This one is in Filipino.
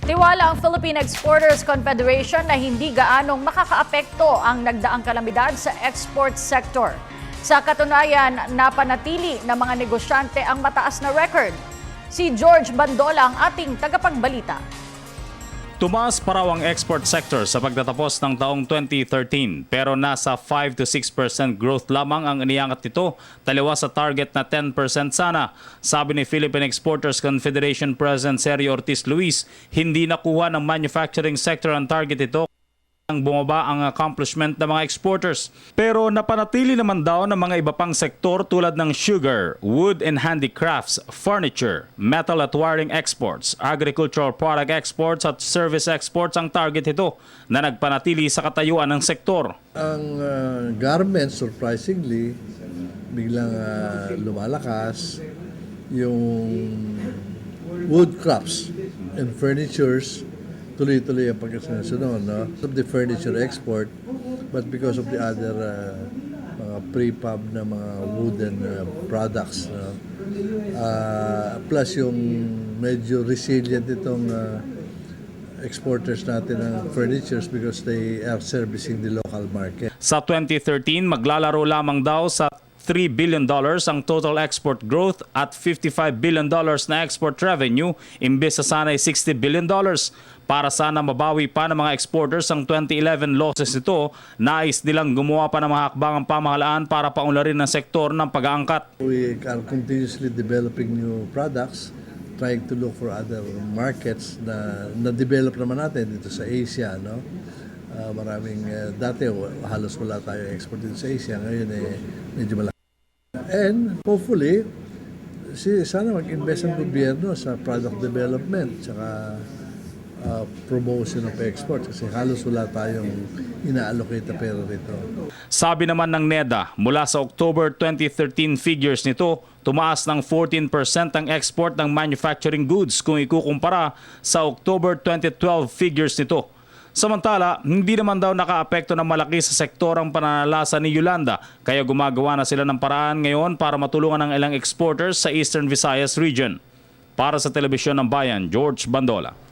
Tiwala ang Philippine Exporters Confederation na hindi gaanong makakaapekto ang nagdaang kalamidad sa export sector. Sa katunayan, napanatili ng mga negosyante ang mataas na record. Si George Bandola ang ating tagapagbalita. Tumaas pa raw ang export sector sa pagtatapos ng taong 2013 pero nasa 5 to 6% growth lamang ang iniangat nito taliwas sa target na 10% sana. Sabi ni Philippine Exporters Confederation President Sergio Ortiz Luis, hindi nakuha ng manufacturing sector ang target ito ang bumaba ang accomplishment ng mga exporters. Pero napanatili naman daw ng mga iba pang sektor tulad ng sugar, wood and handicrafts, furniture, metal at wiring exports, agricultural product exports at service exports ang target ito na nagpanatili sa katayuan ng sektor. Ang garments, surprisingly, biglang lumalakas. Yung wood crafts and furnitures, tuloy-tuloy ang pagkasunod, no? Of the furniture export, but because of the other mga pre-pub na mga wooden products, no? Plus yung medyo resilient itong exporters natin ng furnitures because they are servicing the local market. Sa 2013, maglalaro lamang daw sa $3 billion ang total export growth at $55 billion na export revenue imbes sa sanay $60 billion. Para sana mabawi pa ng mga exporters ang 2011 losses nito, nais nilang gumawa pa ng mga hakbangang pamahalaan para paunlarin ang sektor ng pag-aangkat. We are continuously developing new products, trying to look for other markets na na-develop naman natin dito sa Asia, no? Dati halos wala tayo export dito sa Asia, ngayon medyo malaki. And hopefully, sana mag-invest ang gobyerno sa product development tsaka promotion of export kasi halos wala tayong ina-allocate na pera rito. Sabi naman ng NEDA, mula sa October 2013 figures nito, tumaas ng 14% ang export ng manufacturing goods kung ikukumpara sa October 2012 figures nito. Samantala, hindi naman daw nakaapekto ng malaki sa sektor ang pananalasa ni Yolanda, kaya gumagawa na sila ng paraan ngayon para matulungan ang ilang exporters sa Eastern Visayas region. Para sa Telebisyon ng Bayan, George Bandola.